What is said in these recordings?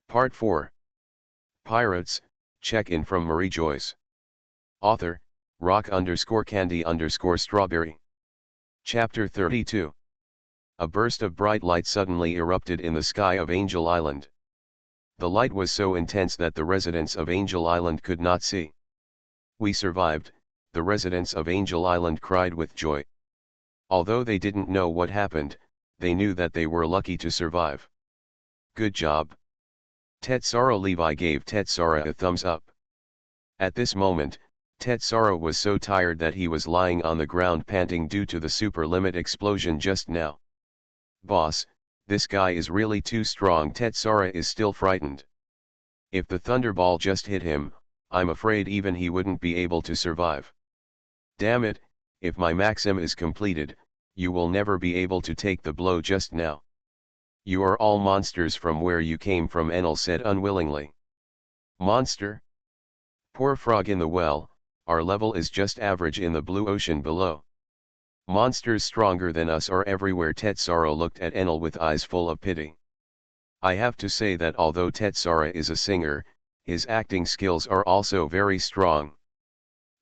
Part 4. Pirates, check-in from Mariejois. Author, rock_candy_strawberry. Chapter 32. A burst of bright light suddenly erupted in the sky of Angel Island. The light was so intense that the residents of Angel Island could not see. "We survived," the residents of Angel Island cried with joy. Although they didn't know what happened, they knew that they were lucky to survive. "Good job." Tetsara Levi gave Tetsara a thumbs up. At this moment, Tetsara was so tired that he was lying on the ground panting due to the super limit explosion just now. "Boss, this guy is really too strong." Tetsara is still frightened. "If the thunderball just hit him, I'm afraid even he wouldn't be able to survive." "Damn it, if my maxim is completed, you will never be able to take the blow just now. You are all monsters from where you came from," Enel said unwillingly. "Monster? Poor frog in the well, our level is just average in the blue ocean below. Monsters stronger than us are everywhere." Tetsara looked at Enel with eyes full of pity. I have to say that although Tetsara is a singer, his acting skills are also very strong.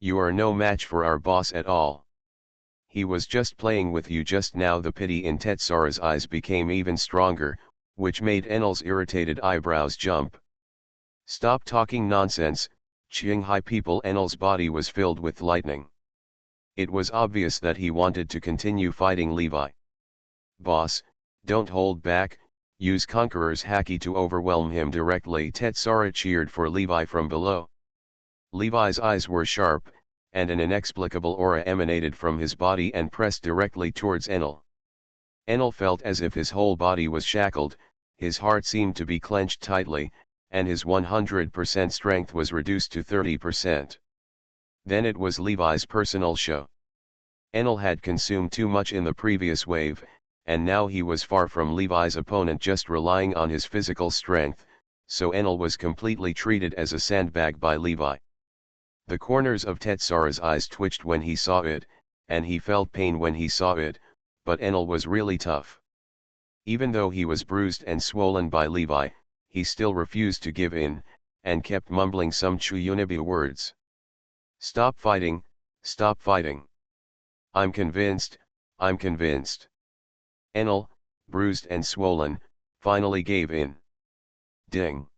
"You are no match for our boss at all. He was just playing with you just now." The pity in Tetsara's eyes became even stronger, which made Enel's irritated eyebrows jump. "Stop talking nonsense, Qinghai people." Enel's body was filled with lightning. It was obvious that he wanted to continue fighting Levi. "Boss, don't hold back, use Conqueror's Haki to overwhelm him directly." Tetsara cheered for Levi from below. Levi's eyes were sharp, and an inexplicable aura emanated from his body and pressed directly towards Enel. Enel felt as if his whole body was shackled, his heart seemed to be clenched tightly, and his 100% strength was reduced to 30%. Then it was Levi's personal show. Enel had consumed too much in the previous wave, and now he was far from Levi's opponent just relying on his physical strength, so Enel was completely treated as a sandbag by Levi. The corners of Tetsara's eyes twitched when he saw it, and he felt pain when he saw it, but Enel was really tough. Even though he was bruised and swollen by Levi, he still refused to give in, and kept mumbling some Chuyunibi words. "Stop fighting, stop fighting. I'm convinced, I'm convinced." Enel, bruised and swollen, finally gave in. Ding!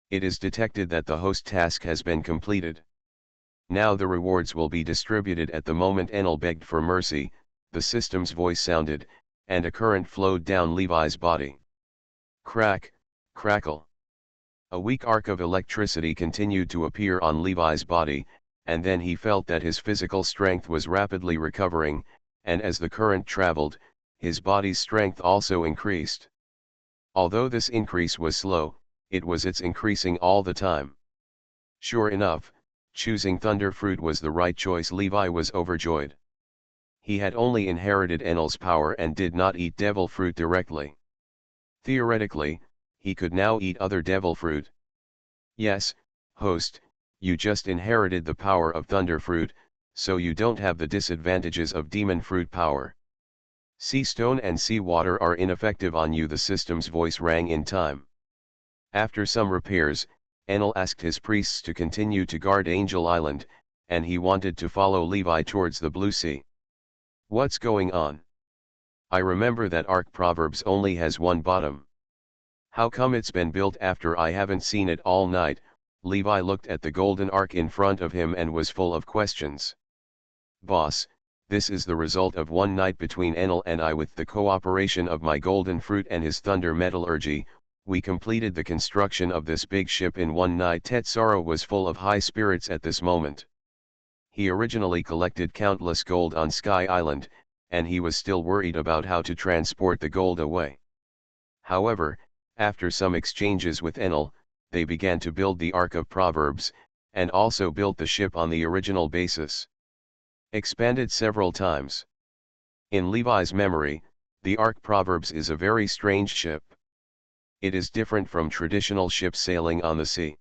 It is detected that the host task has been completed. Now the rewards will be distributed. At the moment Enel begged for mercy, the system's voice sounded, and a current flowed down Levi's body. Crack, crackle. A weak arc of electricity continued to appear on Levi's body, and then he felt that his physical strength was rapidly recovering, and as the current traveled, his body's strength also increased. Although this increase was slow, it's increasing all the time. Sure enough, choosing Thunder Fruit was the right choice. Levi was overjoyed. He had only inherited Enel's power and did not eat Devil Fruit directly. Theoretically, he could now eat other Devil Fruit. "Yes, host, you just inherited the power of Thunder Fruit, so you don't have the disadvantages of Demon Fruit power. Sea Stone and Sea Water are ineffective on you." The system's voice rang in time. After some repairs, Enel asked his priests to continue to guard Angel Island, and he wanted to follow Levi towards the Blue Sea. "What's going on? I remember that Ark Proverbs only has one bottom. How come it's been built after I haven't seen it all night?" Levi looked at the golden ark in front of him and was full of questions. "Boss, this is the result of one night between Enel and I. With the cooperation of my golden fruit and his thunder metallurgy, we completed the construction of this big ship in one night." Tetsara was full of high spirits at this moment. He originally collected countless gold on Sky Island, and he was still worried about how to transport the gold away. However, after some exchanges with Enel, they began to build the Ark of Proverbs, and also built the ship on the original basis. Expanded several times. In Levi's memory, the Ark Proverbs is a very strange ship. It is different from traditional ships sailing on the sea.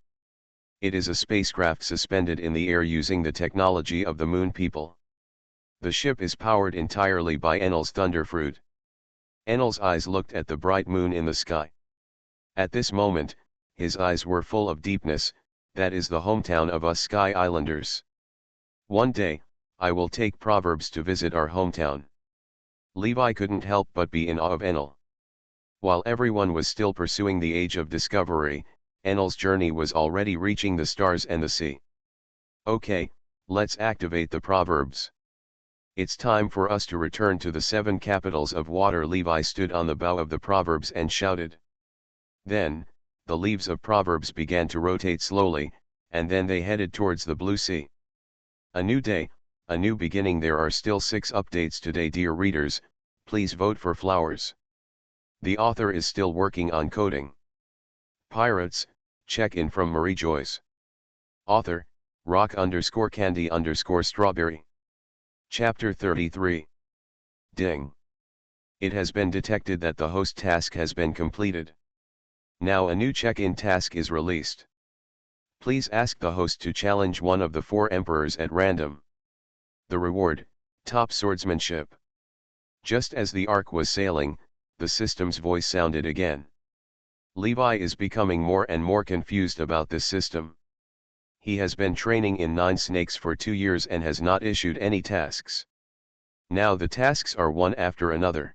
It is a spacecraft suspended in the air using the technology of the Moon People. The ship is powered entirely by Enel's Thunder Fruit. Enel's eyes looked at the bright moon in the sky. At this moment, his eyes were full of deepness. That is the hometown of us Sky Islanders. One day, I will take Proverbs to visit our hometown. Levi couldn't help but be in awe of Enel. While everyone was still pursuing the age of discovery, Enel's journey was already reaching the stars and the sea. Okay, let's activate the Proverbs. It's time for us to return to the 7 capitals of water. Levi stood on the bow of the Proverbs and shouted. Then, the leaves of Proverbs began to rotate slowly, and then they headed towards the blue sea. A new day, a new beginning. There are still 6 updates today, dear readers. Please vote for flowers. The author is still working on coding. Pirates, check-in from Mariejois. Author, rock_candy_strawberry. Chapter 33. Ding. It has been detected that the host task has been completed. Now a new check-in task is released. Please ask the host to challenge one of the 4 emperors at random. The reward, top swordsmanship. Just as the ark was sailing, the system's voice sounded again. Levi is becoming more and more confused about this system. He has been training in 9 snakes for 2 years and has not issued any tasks. Now the tasks are one after another.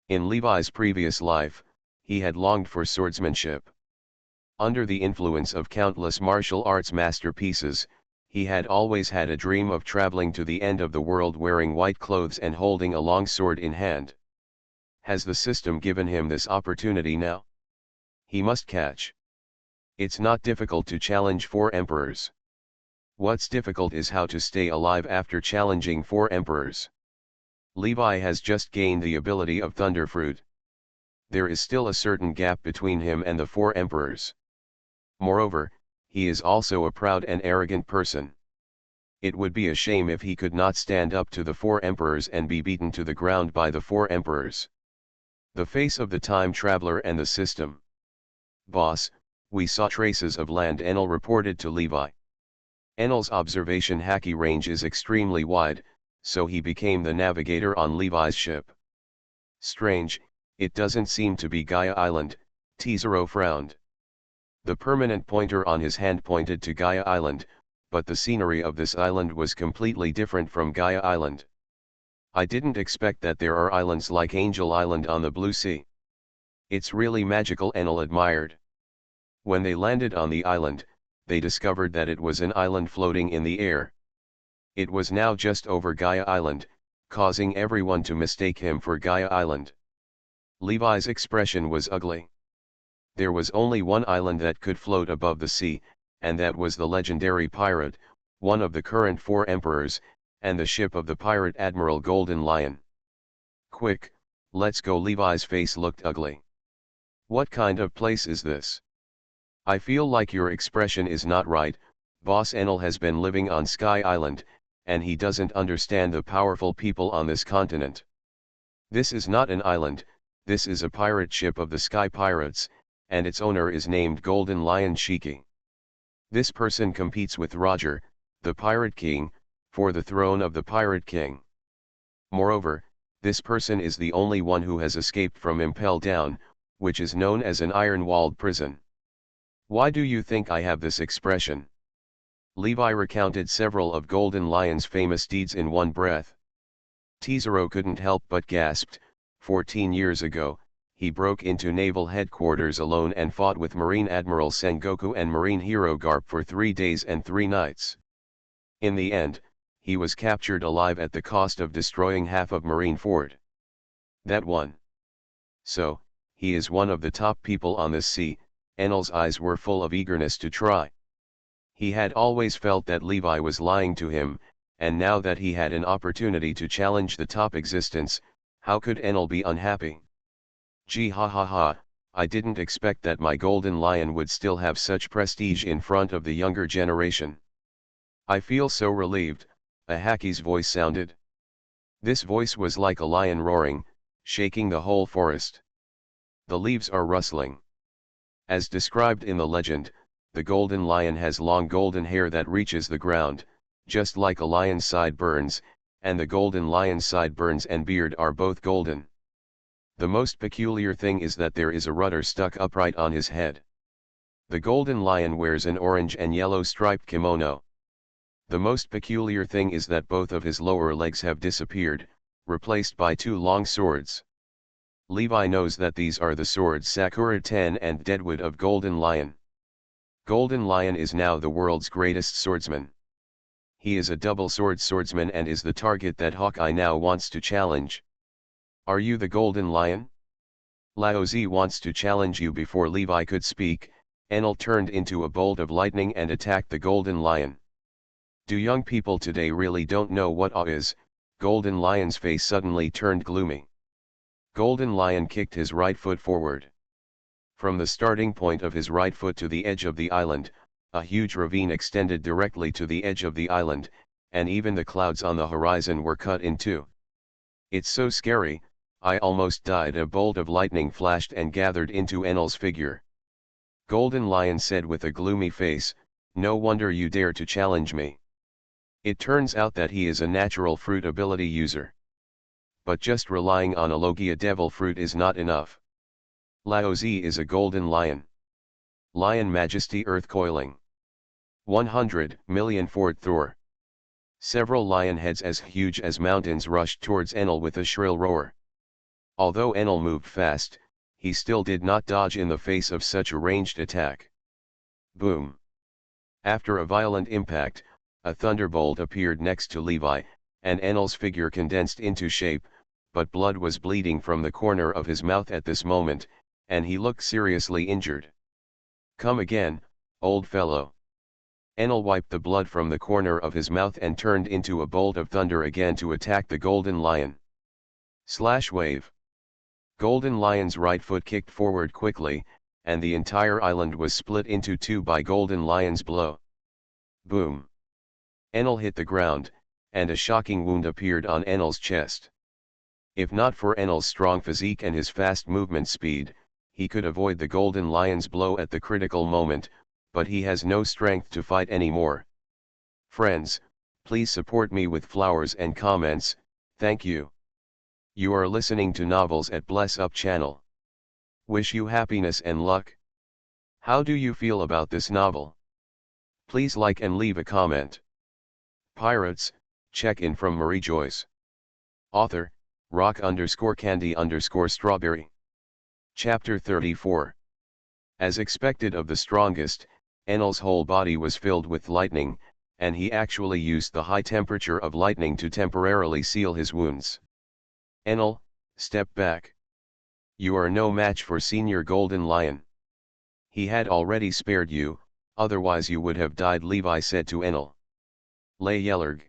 In Levi's previous life, he had longed for swordsmanship. Under the influence of countless martial arts masterpieces, he had always had a dream of traveling to the end of the world wearing white clothes and holding a long sword in hand. Has the system given him this opportunity now? He must catch. It's not difficult to challenge 4 emperors. What's difficult is how to stay alive after challenging 4 emperors. Levi has just gained the ability of Thunderfruit. There is still a certain gap between him and the 4 emperors. Moreover, he is also a proud and arrogant person. It would be a shame if he could not stand up to the 4 emperors and be beaten to the ground by the 4 emperors. The face of the time traveler and the system. Boss, we saw traces of land, Enel reported to Levi. Enel's observation haki range is extremely wide, so he became the navigator on Levi's ship. Strange, it doesn't seem to be Gaia Island, Tizero frowned. The permanent pointer on his hand pointed to Gaia Island, but the scenery of this island was completely different from Gaia Island. I didn't expect that there are islands like Angel Island on the blue sea. It's really magical, Enel admired. When they landed on the island, they discovered that it was an island floating in the air. It was now just over Gaia Island, causing everyone to mistake him for Gaia Island. Levi's expression was ugly. There was only one island that could float above the sea, and that was the legendary pirate, one of the current 4 emperors, and the ship of the pirate Admiral Golden Lion. Quick, let's go. Levi's face looked ugly. What kind of place is this? I feel like your expression is not right. Boss Enel has been living on Sky Island, and he doesn't understand the powerful people on this continent. This is not an island, this is a pirate ship of the Sky Pirates, and its owner is named Golden Lion Shiki. This person competes with Roger, the Pirate King, for the throne of the Pirate King. Moreover, this person is the only one who has escaped from Impel Down, which is known as an iron-walled prison. Why do you think I have this expression? Levi recounted several of Golden Lion's famous deeds in one breath. Tizero couldn't help but gasped. 14 years ago, he broke into naval headquarters alone and fought with Marine Admiral Sengoku and Marine Hero Garp for 3 days and 3 nights. In the end, he was captured alive at the cost of destroying half of Marineford. That one. So, he is one of the top people on this sea. Enel's eyes were full of eagerness to try. He had always felt that Levi was lying to him, and now that he had an opportunity to challenge the top existence, how could Enel be unhappy? Gee ha ha ha, I didn't expect that my Golden Lion would still have such prestige in front of the younger generation. I feel so relieved, a haki's voice sounded. This voice was like a lion roaring, shaking the whole forest. The leaves are rustling. As described in the legend, the Golden Lion has long golden hair that reaches the ground, just like a lion's sideburns, and the Golden Lion's sideburns and beard are both golden. The most peculiar thing is that there is a rudder stuck upright on his head. The golden lion wears an orange and yellow striped kimono. The most peculiar thing is that both of his lower legs have disappeared, replaced by two long swords. Levi knows that these are the swords Sakura 10 and Deadwood of Golden Lion. Golden Lion is now the world's greatest swordsman. He is a double sword swordsman and is the target that Hawkeye now wants to challenge. Are you the Golden Lion? Lao Zi wants to challenge you. Before Levi could speak, Enel turned into a bolt of lightning and attacked the Golden Lion. Do young people today really don't know what awe is? Golden Lion's face suddenly turned gloomy. Golden Lion kicked his right foot forward. From the starting point of his right foot to the edge of the island, a huge ravine extended directly to the edge of the island, and even the clouds on the horizon were cut in two. It's so scary, I almost died. A bolt of lightning flashed and gathered into Enel's figure. Golden Lion said with a gloomy face, no wonder you dare to challenge me. It turns out that he is a natural fruit ability user. But just relying on a Logia devil fruit is not enough. Lao Zi is a golden lion. Lion Majesty Earth Coiling. 100 million Fort Thor. Several lion heads as huge as mountains rushed towards Enel with a shrill roar. Although Enel moved fast, he still did not dodge in the face of such a ranged attack. Boom! After a violent impact, a thunderbolt appeared next to Levi, and Enel's figure condensed into shape, but blood was bleeding from the corner of his mouth at this moment, and he looked seriously injured. Come again, old fellow. Enel wiped the blood from the corner of his mouth and turned into a bolt of thunder again to attack the Golden Lion. Slash wave. Golden Lion's right foot kicked forward quickly, and the entire island was split into two by Golden Lion's blow. Boom. Enel hit the ground, and a shocking wound appeared on Enel's chest. If not for Enel's strong physique and his fast movement speed, he could avoid the Golden Lion's blow at the critical moment, but he has no strength to fight anymore. Friends, please support me with flowers and comments, thank you. You are listening to Novels at Bless Up channel. Wish you happiness and luck. How do you feel about this novel? Please like and leave a comment. Pirates, check-in from Mariejois. Author, rock_candy_strawberry. Chapter 34. As expected of the strongest, Enel's whole body was filled with lightning, and he actually used the high temperature of lightning to temporarily seal his wounds. Enel, step back. You are no match for Senior Golden Lion. He had already spared you, otherwise you would have died, Levi said to Enel. Lay Yellerg.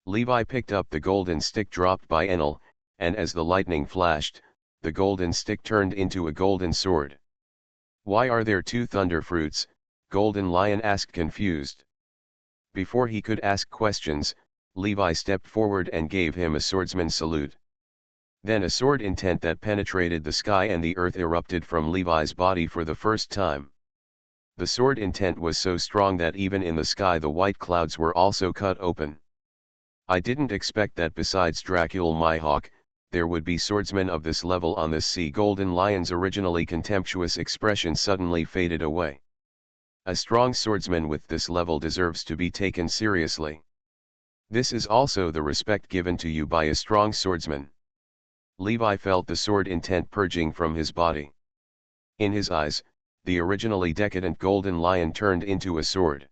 Levi picked up the golden stick dropped by Enel, and as the lightning flashed, the golden stick turned into a golden sword. Why are there two thunder fruits? Golden Lion asked, confused. Before he could ask questions, Levi stepped forward and gave him a swordsman's salute. Then a sword intent that penetrated the sky and the earth erupted from Levi's body for the first time. The sword intent was so strong that even in the sky the white clouds were also cut open. I didn't expect that besides Dracul my hawk, there would be swordsmen of this level on this sea. Golden Lion's originally contemptuous expression suddenly faded away. A strong swordsman with this level deserves to be taken seriously. This is also the respect given to you by a strong swordsman. Levi felt the sword intent purging from his body. In his eyes, the originally decadent Golden Lion turned into a sword.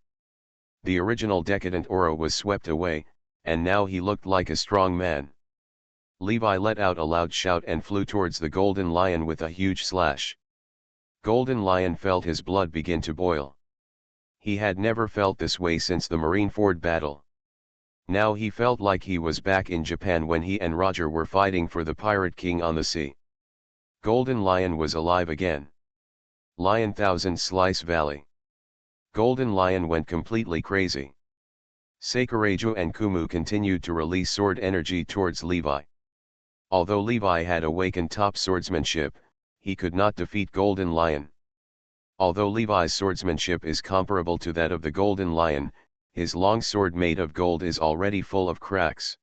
The original decadent aura was swept away, and now he looked like a strong man. Levi let out a loud shout and flew towards the Golden Lion with a huge slash. Golden Lion felt his blood begin to boil. He had never felt this way since the Marineford battle. Now he felt like he was back in Japan when he and Roger were fighting for the Pirate King on the sea. Golden Lion was alive again. Lion Thousand Slice Valley. Golden Lion went completely crazy. Sakurejo and Kumu continued to release sword energy towards Levi. Although Levi had awakened top swordsmanship, he could not defeat Golden Lion. Although Levi's swordsmanship is comparable to that of the Golden Lion, his long sword made of gold is already full of cracks.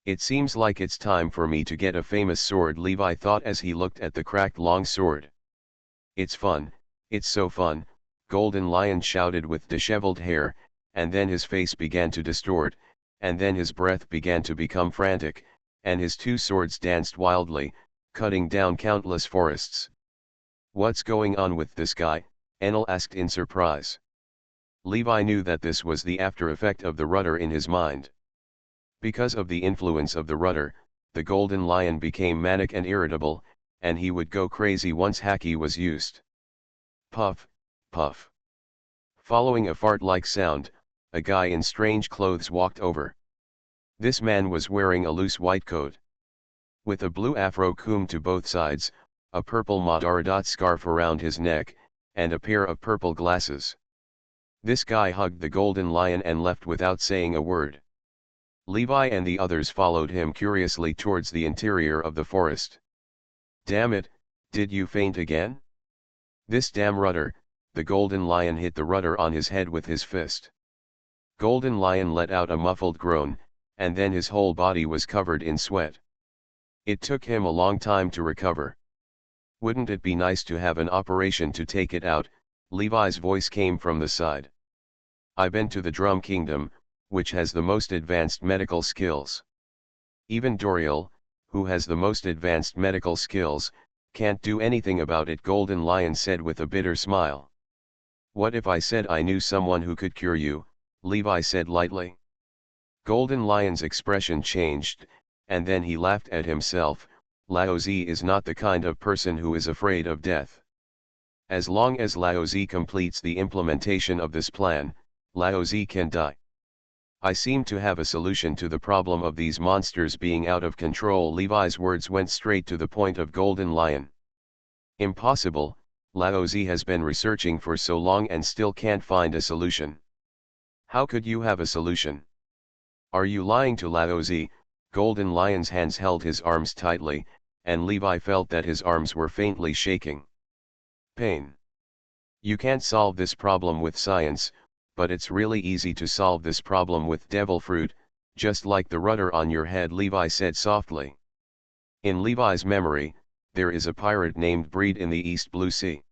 It seems like it's time for me to get a famous sword, Levi thought as he looked at the cracked long sword. It's fun, it's so fun, Golden Lion shouted with disheveled hair, and then his face began to distort, and then his breath began to become frantic, and his two swords danced wildly, cutting down countless forests. "What's going on with this guy?" Enel asked in surprise. Levi knew that this was the after effect of the rudder in his mind. Because of the influence of the rudder, the Golden Lion became manic and irritable, and he would go crazy once haki was used. Puff, puff. Following a fart-like sound, a guy in strange clothes walked over. This man was wearing a loose white coat. With a blue afro comb to both sides, a purple Madaradat scarf around his neck, and a pair of purple glasses. This guy hugged the Golden Lion and left without saying a word. Levi and the others followed him curiously towards the interior of the forest. "Damn it, did you faint again?" "This damn rudder," the Golden Lion hit the rudder on his head with his fist. Golden Lion let out a muffled groan, and then his whole body was covered in sweat. It took him a long time to recover. "Wouldn't it be nice to have an operation to take it out?" Levi's voice came from the side. "I've been to the Drum Kingdom, which has the most advanced medical skills. Even Doriel, who has the most advanced medical skills, can't do anything about it," Golden Lion said with a bitter smile. "What if I said I knew someone who could cure you?" Levi said lightly. Golden Lion's expression changed, and then he laughed at himself. Laozi is not the kind of person who is afraid of death. As long as Laozi completes the implementation of this plan, Laozi can die. "I seem to have a solution to the problem of these monsters being out of control." Levi's words went straight to the point of Golden Lion. "Impossible, Laozi has been researching for so long and still can't find a solution." "How could you have a solution? Are you lying to Laozi?" Golden Lion's hands held his arms tightly, and Levi felt that his arms were faintly shaking. Pain. "You can't solve this problem with science, but it's really easy to solve this problem with devil fruit, just like the rudder on your head," Levi said softly. In Levi's memory, there is a pirate named Breed in the East Blue Sea.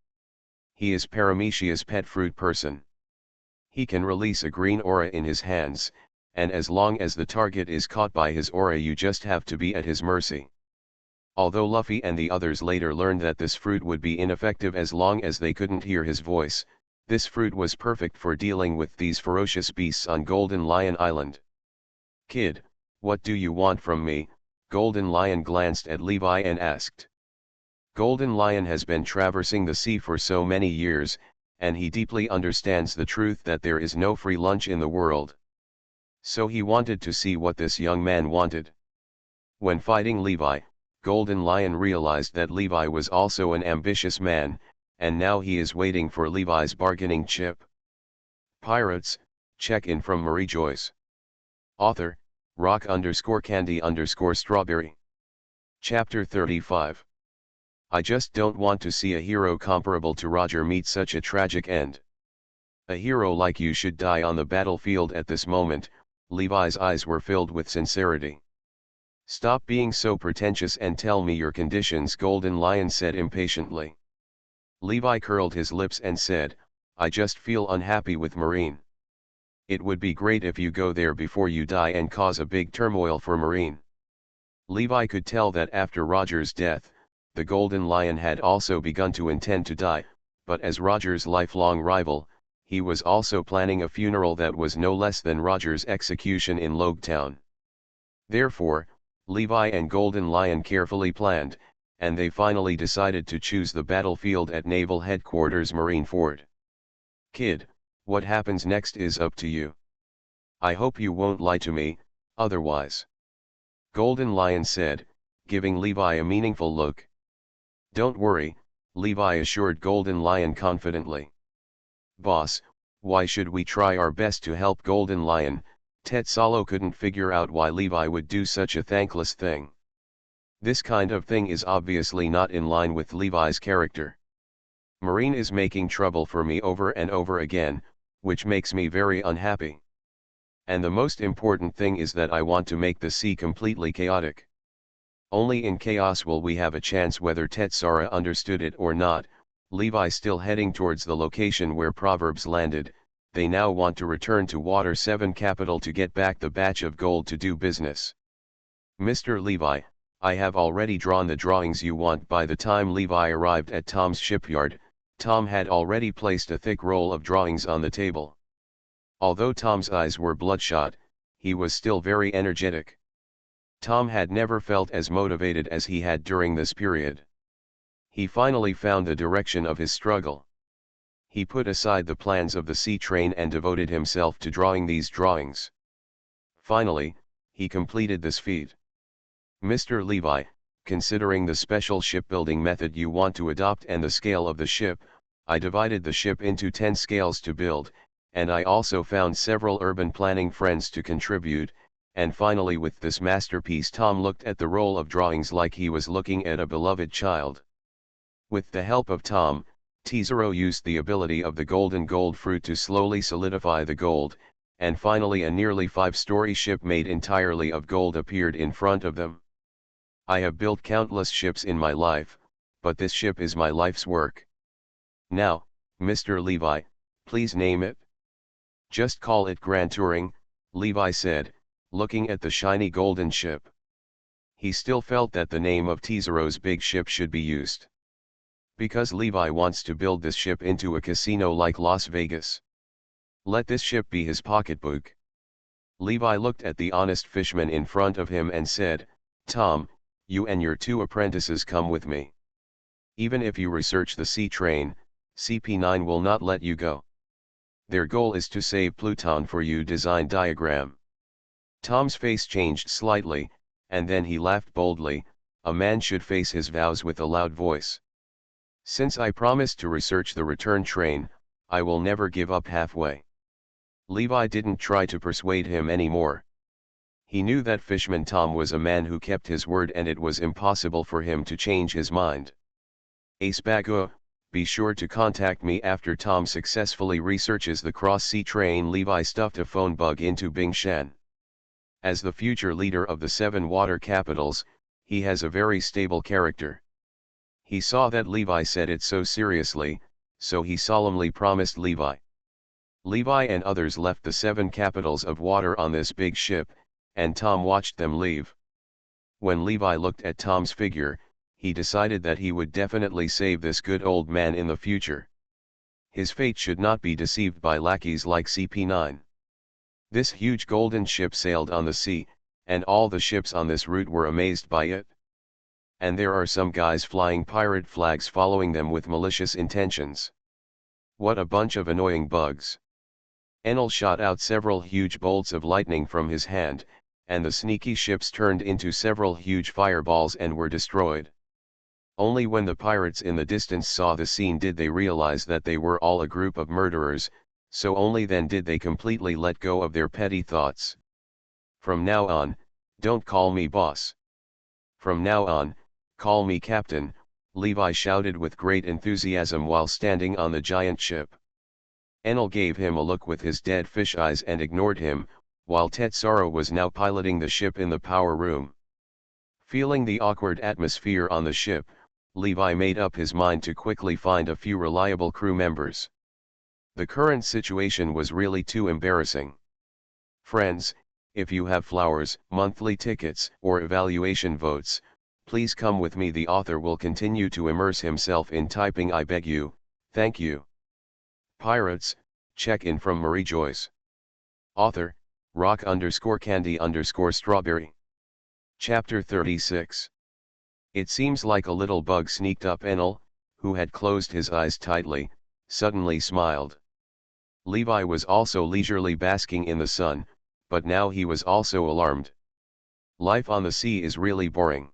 He is Paramecia's pet fruit person. He can release a green aura in his hands, and as long as the target is caught by his aura, you just have to be at his mercy. Although Luffy and the others later learned that this fruit would be ineffective as long as they couldn't hear his voice, this fruit was perfect for dealing with these ferocious beasts on Golden Lion Island. "Kid, what do you want from me?" Golden Lion glanced at Levi and asked. Golden Lion has been traversing the sea for so many years, and he deeply understands the truth that there is no free lunch in the world. So he wanted to see what this young man wanted. When fighting Levi, Golden Lion realized that Levi was also an ambitious man, and now he is waiting for Levi's bargaining chip. Pirates, check-in from Mariejois. Author, rock_candy_strawberry. Chapter 35. I just don't want to see a hero comparable to Roger meet such a tragic end. A hero like you should die on the battlefield at this moment. Levi's eyes were filled with sincerity. "Stop being so pretentious and tell me your conditions," Golden Lion said impatiently. Levi curled his lips and said, "I just feel unhappy with Marine. It would be great if you go there before you die and cause a big turmoil for Marine." Levi could tell that after Roger's death, the Golden Lion had also begun to intend to die, but as Roger's lifelong rival, he was also planning a funeral that was no less than Roger's execution in Logetown. Therefore, Levi and Golden Lion carefully planned, and they finally decided to choose the battlefield at Naval Headquarters Marineford. "Kid, what happens next is up to you. I hope you won't lie to me, otherwise," Golden Lion said, giving Levi a meaningful look. "Don't worry," Levi assured Golden Lion confidently. "Boss, why should we try our best to help Golden Lion?" Tetsalo couldn't figure out why Levi would do such a thankless thing. This kind of thing is obviously not in line with Levi's character. "Marine is making trouble for me over and over again, which makes me very unhappy. And the most important thing is that I want to make the sea completely chaotic. Only in chaos will we have a chance." Whether Tetsara understood it or not, Levi still heading towards the location where Proverbs landed. They now want to return to Water 7 capital to get back the batch of gold to do business. Mr. Levi, I have already drawn the drawings you want. By the time Levi arrived at Tom's shipyard, Tom had already placed a thick roll of drawings on the table. Although Tom's eyes were bloodshot, he was still very energetic. Tom had never felt as motivated as he had during this period. He finally found the direction of his struggle. He put aside the plans of the sea train and devoted himself to drawing these drawings. Finally, he completed this feat. Mr. Levi, considering the special shipbuilding method you want to adopt and the scale of the ship, I divided the ship into 10 scales to build, and I also found several urban planning friends to contribute, and finally with this masterpiece Tom looked at the roll of drawings like he was looking at a beloved child. With the help of Tom, Tesoro used the ability of the golden gold fruit to slowly solidify the gold, and finally a nearly 5-story ship made entirely of gold appeared in front of them. I have built countless ships in my life, but this ship is my life's work. Now, Mr. Levi, please name it. Just call it Grand Touring, Levi said, looking at the shiny golden ship. He still felt that the name of Tesoro's big ship should be used. Because Levi wants to build this ship into a casino like Las Vegas. Let this ship be his pocketbook. Levi looked at the honest fisherman in front of him and said, Tom, you and your 2 apprentices come with me. Even if you research the sea train, CP9 will not let you go. Their goal is to save Pluton for you. Design diagram. Tom's face changed slightly, and then he laughed boldly. A man should face his vows with a loud voice. Since I promised to research the return train, I will never give up halfway. Levi didn't try to persuade him anymore. He knew that Fishman Tom was a man who kept his word and it was impossible for him to change his mind. Ace Bago, be sure to contact me after Tom successfully researches the cross-sea train. Levi stuffed a phone bug into Bing Shan. As the future leader of the 7 water capitals, he has a very stable character. He saw that Levi said it so seriously, so he solemnly promised Levi. Levi and others left the 7 capitals of water on this big ship, and Tom watched them leave. When Levi looked at Tom's figure, he decided that he would definitely save this good old man in the future. His fate should not be deceived by lackeys like CP9. This huge golden ship sailed on the sea, and all the ships on this route were amazed by it. And there are some guys flying pirate flags following them with malicious intentions. What a bunch of annoying bugs. Enel shot out several huge bolts of lightning from his hand, and the sneaky ships turned into several huge fireballs and were destroyed. Only when the pirates in the distance saw the scene did they realize that they were all a group of murderers, so only then did they completely let go of their petty thoughts. From now on, don't call me boss. From now on, call me captain, Levi shouted with great enthusiasm while standing on the giant ship. Enel gave him a look with his dead fish eyes and ignored him, while Tetsuro was now piloting the ship in the power room. Feeling the awkward atmosphere on the ship, Levi made up his mind to quickly find a few reliable crew members. The current situation was really too embarrassing. Friends, if you have flowers, monthly tickets, or evaluation votes, please come with me. The author will continue to immerse himself in typing. I beg you, thank you. Pirates, check in from Mariejois. Author, rock_candy_strawberry. Chapter 36. It seems like a little bug sneaked up. Enel, who had closed his eyes tightly, suddenly smiled. Levi was also leisurely basking in the sun, but now he was also alarmed. Life on the sea is really boring.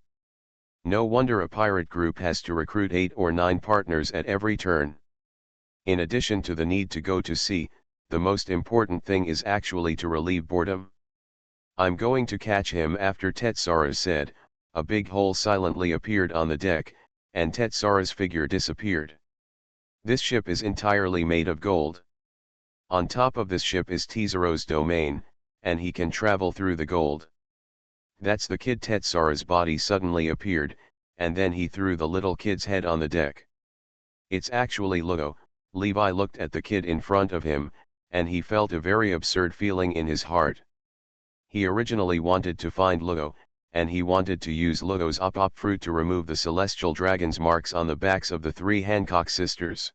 No wonder a pirate group has to recruit 8 or 9 partners at every turn. In addition to the need to go to sea, the most important thing is actually to relieve boredom. I'm going to catch him after Tetsuro said. A big hole silently appeared on the deck, and Tetsuro's figure disappeared. This ship is entirely made of gold. On top of this ship is Tesuro's domain, and he can travel through the gold. That's the kid. Tetsuro's body suddenly appeared, and then he threw the little kid's head on the deck. It's actually Lugo. Levi looked at the kid in front of him, and he felt a very absurd feeling in his heart. He originally wanted to find Lugo, and he wanted to use Lugo's up fruit to remove the celestial dragon's marks on the backs of the three Hancock sisters.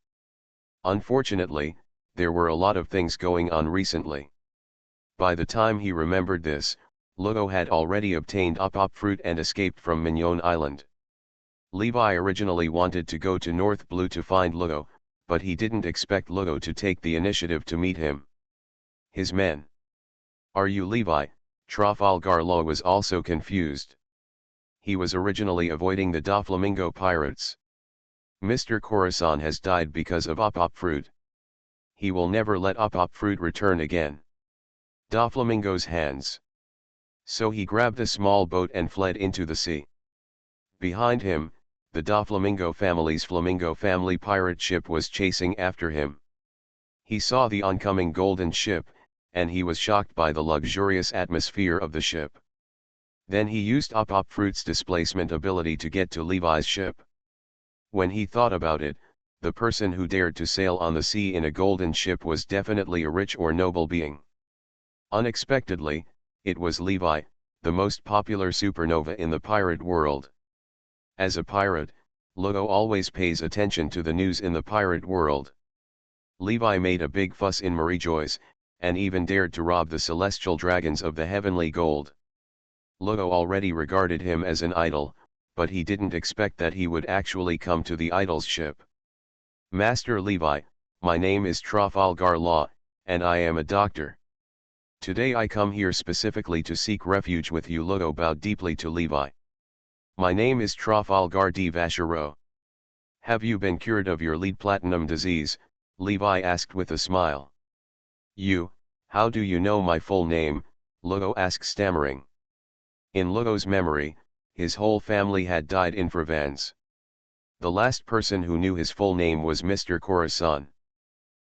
Unfortunately, there were a lot of things going on recently. By the time he remembered this, Lugo had already obtained up fruit and escaped from Mignon Island. Levi originally wanted to go to North Blue to find Lugo, but he didn't expect Lugo to take the initiative to meet him. His men. Are you Levi? Trafalgar Law was also confused. He was originally avoiding the Doflamingo pirates. Mr. Corazon has died because of up fruit. He will never let up fruit return again. Doflamingo's hands. So he grabbed the small boat and fled into the sea. Behind him, the Doflamingo family's Flamingo family pirate ship was chasing after him. He saw the oncoming golden ship, and he was shocked by the luxurious atmosphere of the ship. Then he used up fruit's displacement ability to get to Levi's ship. When he thought about it, the person who dared to sail on the sea in a golden ship was definitely a rich or noble being. Unexpectedly, it was Levi, the most popular supernova in the pirate world. As a pirate, Lugo always pays attention to the news in the pirate world. Levi made a big fuss in Mariejois, and even dared to rob the celestial dragons of the heavenly gold. Lugo already regarded him as an idol, but he didn't expect that he would actually come to the idol's ship. Master Levi, my name is Trafalgar Law, and I am a doctor. Today I come here specifically to seek refuge with you. Lugo bowed deeply to Levi. My name is Trafalgar de Vachereau. Have you been cured of your lead platinum disease? Levi asked with a smile. How do you know my full name? Lugo asked, stammering. In Lugo's memory, his whole family had died in Provence. The last person who knew his full name was Mr. Corazon.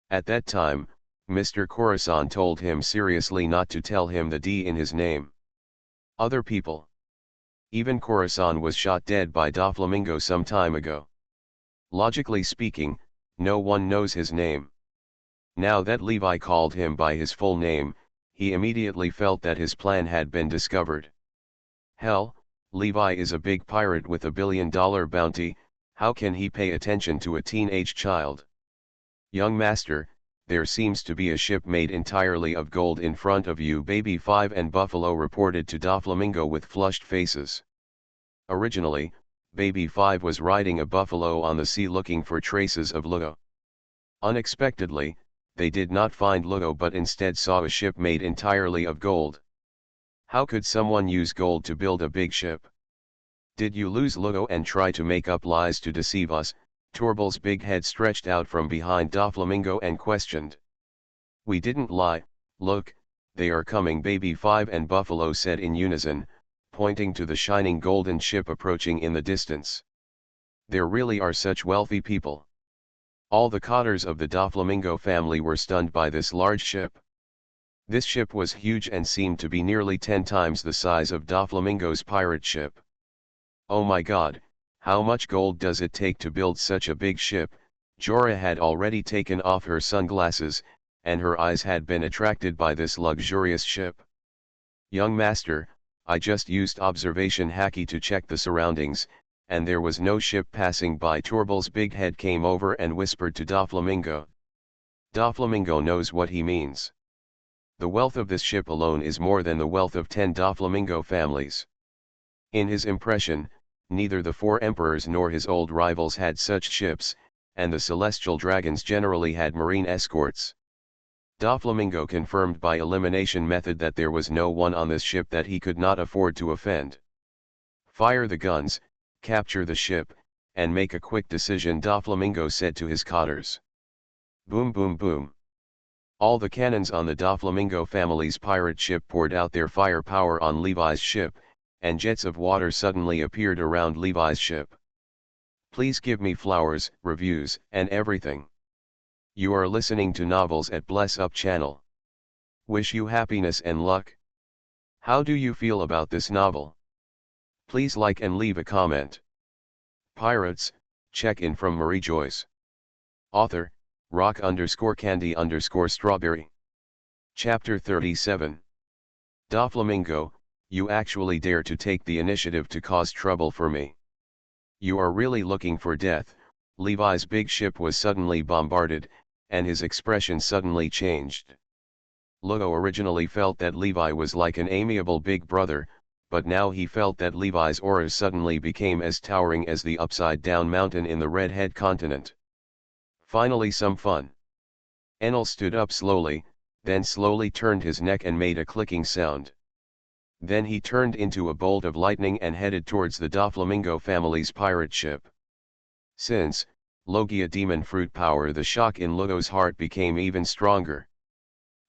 At that time, Mr. Corazon told him seriously not to tell him the D in his name. Other people. Even Corazon was shot dead by Doflamingo some time ago. Logically speaking, no one knows his name. Now that Levi called him by his full name, he immediately felt that his plan had been discovered. Hell, Levi is a big pirate with $1 billion bounty. How can he pay attention to a teenage child? Young master, there seems to be a ship made entirely of gold in front of you. Baby 5 and Buffalo reported to Doflamingo with flushed faces. Originally, Baby 5 was riding a buffalo on the sea looking for traces of Lugo. Unexpectedly, they did not find Lugo but instead saw a ship made entirely of gold. How could someone use gold to build a big ship? Did you lose Lugo and try to make up lies to deceive us? Torbel's big head stretched out from behind Doflamingo and questioned. We didn't lie. Look, they are coming. Baby 5 and Buffalo said in unison, pointing to the shining golden ship approaching in the distance. There really are such wealthy people. All the cotters of the Doflamingo family were stunned by this large ship. This ship was huge and seemed to be nearly 10 times the size of Doflamingo's pirate ship. Oh my God, how much gold does it take to build such a big ship? Jorah had already taken off her sunglasses, and her eyes had been attracted by this luxurious ship. Young master, I just used observation haki to check the surroundings, and there was no ship passing by. Torbel's big head came over and whispered to Doflamingo. Doflamingo knows what he means. The wealth of this ship alone is more than the wealth of 10 Doflamingo families. In his impression, neither the 4 emperors nor his old rivals had such ships, and the celestial dragons generally had marine escorts. Doflamingo confirmed by elimination method that there was no one on this ship that he could not afford to offend. Fire the guns, capture the ship, and make a quick decision, Doflamingo said to his cotters. Boom boom boom. All the cannons on the Doflamingo family's pirate ship poured out their firepower on Levi's ship, and jets of water suddenly appeared around Levi's ship. Please give me flowers, reviews, and everything. You are listening to Novels at Bless Up channel. Wish you happiness and luck. How do you feel about this novel? Please like and leave a comment. Pirates, check in from Mariejois. Author, rock_candy_strawberry. Chapter 37. Doflamingo, you actually dare to take the initiative to cause trouble for me. You are really looking for death. Levi's big ship was suddenly bombarded, and his expression suddenly changed. Lugo originally felt that Levi was like an amiable big brother, but now he felt that Levi's aura suddenly became as towering as the upside-down mountain in the Redhead continent. Finally some fun. Enel stood up slowly, then slowly turned his neck and made a clicking sound. Then he turned into a bolt of lightning and headed towards the Doflamingo family's pirate ship. Since, Logia demon fruit power, the shock in Lugo's heart became even stronger.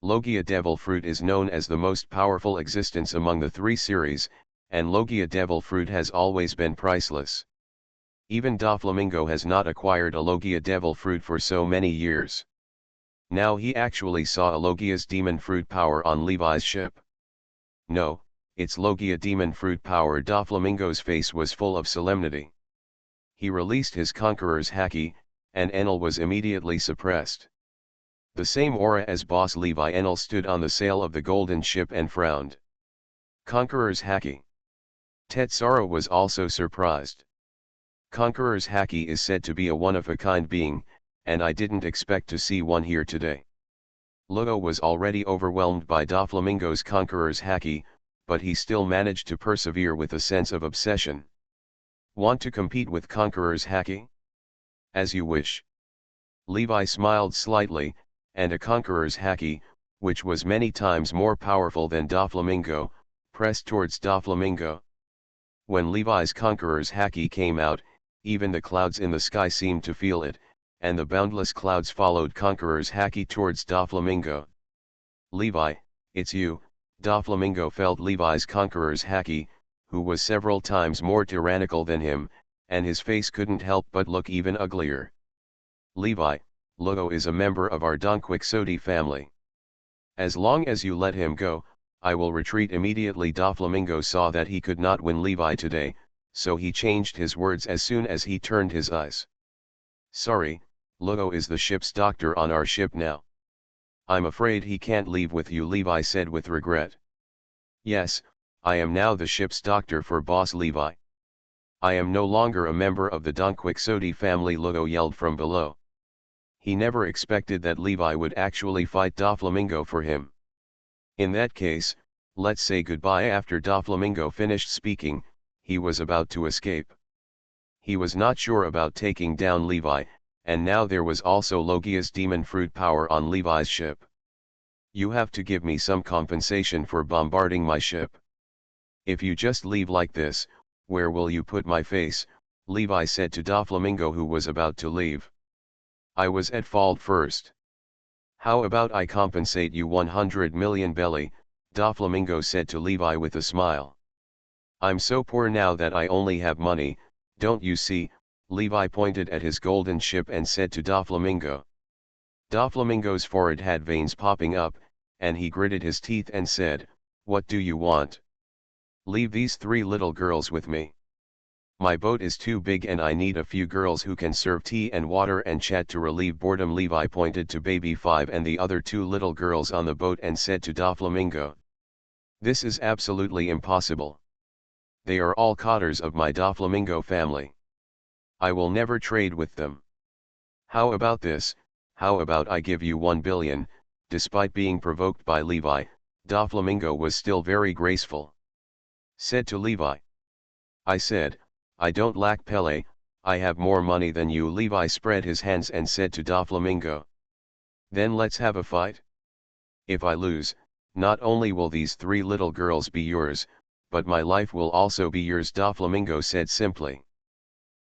Logia devil fruit is known as the most powerful existence among the three series, and Logia devil fruit has always been priceless. Even Doflamingo has not acquired a Logia devil fruit for so many years. Now he actually saw a Logia's demon fruit power on Levi's ship. No, it's Logia demon fruit power. Doflamingo's face was full of solemnity. He released his conqueror's haki, and Enel was immediately suppressed. The same aura as boss Levi. Enel stood on the sail of the golden ship and frowned. Conqueror's haki. Tetsaro was also surprised. Conqueror's haki is said to be a one-of-a-kind being, and I didn't expect to see one here today. Lugo was already overwhelmed by Doflamingo's conqueror's haki, but he still managed to persevere with a sense of obsession. Want to compete with conqueror's haki? As you wish. Levi smiled slightly, and a conqueror's haki, which was many times more powerful than Doflamingo, pressed towards Doflamingo. When Levi's conqueror's haki came out, even the clouds in the sky seemed to feel it, and the boundless clouds followed conqueror's haki towards Doflamingo. Levi, it's you. Doflamingo felt Levi's conqueror's haki, who was several times more tyrannical than him, and his face couldn't help but look even uglier. Levi, Lugo is a member of our Don Quixote family. As long as you let him go, I will retreat immediately. Doflamingo saw that he could not win Levi today, so he changed his words as soon as he turned his eyes. Sorry, Lugo is the ship's doctor on our ship now. I'm afraid he can't leave with you, Levi said with regret. Yes, I am now the ship's doctor for boss Levi. I am no longer a member of the Don Quixote family, Lugo yelled from below. He never expected that Levi would actually fight Doflamingo for him. In that case, let's say goodbye. After Doflamingo finished speaking, he was about to escape. He was not sure about taking down Levi, and now there was also Logia's demon fruit power on Levi's ship. You have to give me some compensation for bombarding my ship. If you just leave like this, where will you put my face? Levi said to Doflamingo, who was about to leave. I was at fault first. How about I compensate you 100 million belly? Doflamingo said to Levi with a smile. I'm so poor now that I only have money, don't you see? Levi pointed at his golden ship and said to Doflamingo. Doflamingo's forehead had veins popping up, and he gritted his teeth and said, What do you want? Leave these three little girls with me. My boat is too big and I need a few girls who can serve tea and water and chat to relieve boredom. Levi pointed to Baby 5 and the other two little girls on the boat and said to Doflamingo. This is absolutely impossible. They are all cotters of my Doflamingo family. I will never trade with them. How about this? How about I give you 1 billion? Despite being provoked by Levi, Doflamingo was still very graceful. Said to Levi. I said, I don't lack Pele, I have more money than you. Levi spread his hands and said to Doflamingo. Then let's have a fight. If I lose, not only will these three little girls be yours, but my life will also be yours, Doflamingo said simply.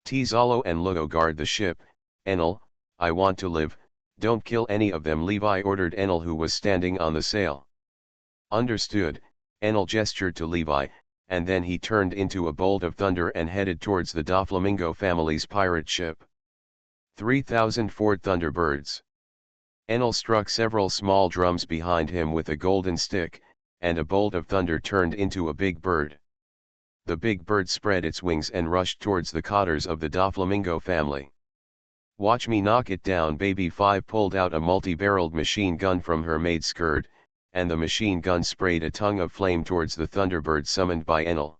Tizalo and Lugo guard the ship. Enel, I want to live, don't kill any of them, Levi ordered Enel, who was standing on the sail. Understood, Enel gestured to Levi, and then he turned into a bolt of thunder and headed towards the Doflamingo family's pirate ship. 3004 Thunderbirds. Enel struck several small drums behind him with a golden stick, and a bolt of thunder turned into a big bird. The big bird spread its wings and rushed towards the cotters of the Doflamingo family. Watch me knock it down. Baby 5 pulled out a multi-barreled machine gun from her maid's skirt, and the machine gun sprayed a tongue of flame towards the Thunderbird summoned by Enel.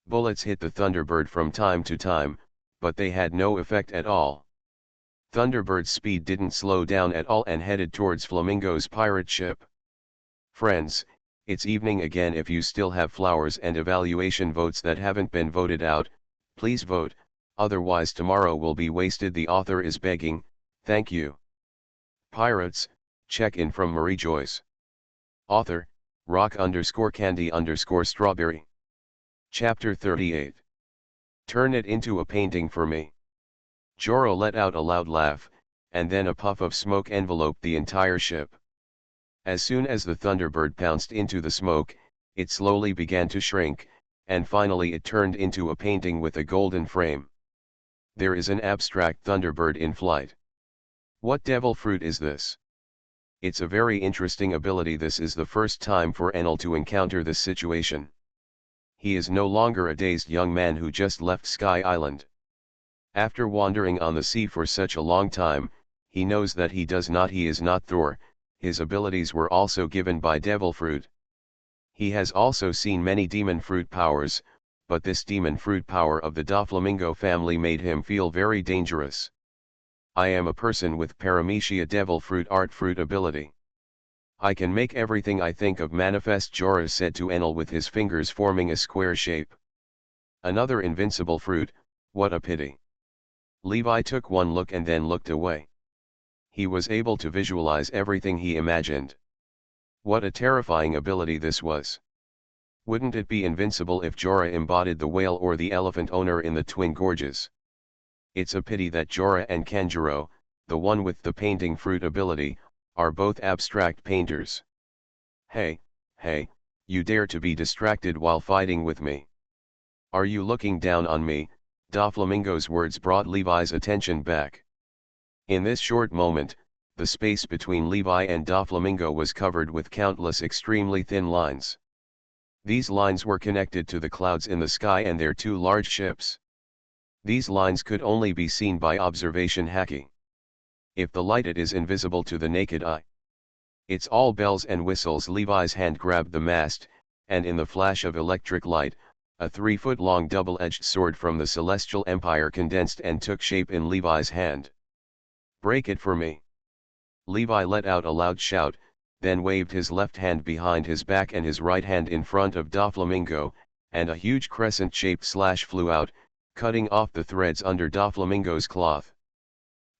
Bullets hit the Thunderbird from time to time, but they had no effect at all. Thunderbird's speed didn't slow down at all and headed towards Flamingo's pirate ship. Friends, it's evening again. If you still have flowers and evaluation votes that haven't been voted out, please vote, otherwise tomorrow will be wasted. The author is begging, thank you. Pirates, check in from Mariejois. Author, rock_candy_strawberry. Chapter 38. Turn it into a painting for me. Jorah let out a loud laugh, and then a puff of smoke enveloped the entire ship. As soon as the Thunderbird pounced into the smoke, it slowly began to shrink, and finally it turned into a painting with a golden frame. There is an abstract Thunderbird in flight. What devil fruit is this? It's a very interesting ability. This is the first time for Enel to encounter this situation. He is no longer a dazed young man who just left Sky Island. After wandering on the sea for such a long time, he knows that he is not Thor. His abilities were also given by devil fruit. He has also seen many demon fruit powers, but this demon fruit power of the Doflamingo family made him feel very dangerous. I am a person with Paramecia devil fruit art fruit ability. I can make everything I think of manifest, Jorah said to Enel with his fingers forming a square shape. Another invincible fruit, what a pity. Levi took one look and then looked away. He was able to visualize everything he imagined. What a terrifying ability this was. Wouldn't it be invincible if Jorah embodied the whale or the elephant owner in the Twin Gorges? It's a pity that Jorah and Kanjuro, the one with the painting fruit ability, are both abstract painters. Hey, you dare to be distracted while fighting with me? Are you looking down on me? Doflamingo's words brought Levi's attention back. In this short moment, the space between Levi and Doflamingo was covered with countless extremely thin lines. These lines were connected to the clouds in the sky and their two large ships. These lines could only be seen by observation hacking. If the light it is invisible to the naked eye. It's all bells and whistles. Levi's hand grabbed the mast, and in the flash of electric light, a 3-foot-long double-edged sword from the Celestial Empire condensed and took shape in Levi's hand. Break it for me. Levi let out a loud shout, then waved his left hand behind his back and his right hand in front of Doflamingo, and a huge crescent-shaped slash flew out, cutting off the threads under Doflamingo's cloth.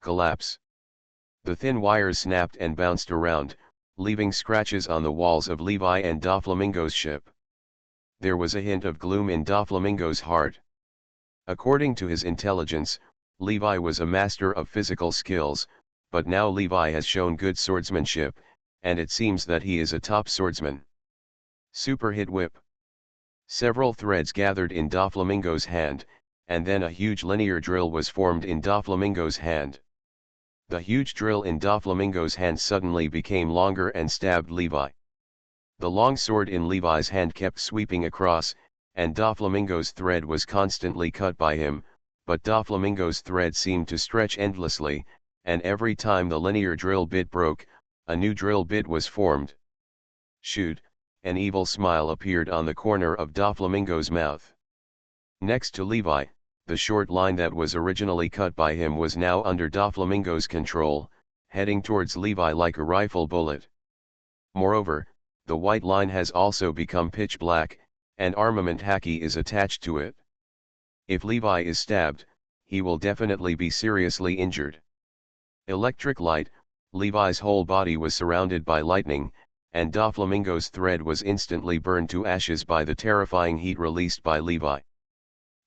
Collapse. The thin wires snapped and bounced around, leaving scratches on the walls of Levi and Doflamingo's ship. There was a hint of gloom in Doflamingo's heart. According to his intelligence, Levi was a master of physical skills, but now Levi has shown good swordsmanship, and it seems that he is a top swordsman. Super hit whip. Several threads gathered in Doflamingo's hand, and then a huge linear drill was formed in Doflamingo's hand. The huge drill in Doflamingo's hand suddenly became longer and stabbed Levi. The long sword in Levi's hand kept sweeping across, and Doflamingo's thread was constantly cut by him, but Doflamingo's thread seemed to stretch endlessly, and every time the linear drill bit broke, a new drill bit was formed. Shoot, an evil smile appeared on the corner of Doflamingo's mouth. Next to Levi, the short line that was originally cut by him was now under Doflamingo's control, heading towards Levi like a rifle bullet. Moreover, the white line has also become pitch black, and armament haki is attached to it. If Levi is stabbed, he will definitely be seriously injured. Electric light, Levi's whole body was surrounded by lightning, and Doflamingo's thread was instantly burned to ashes by the terrifying heat released by Levi.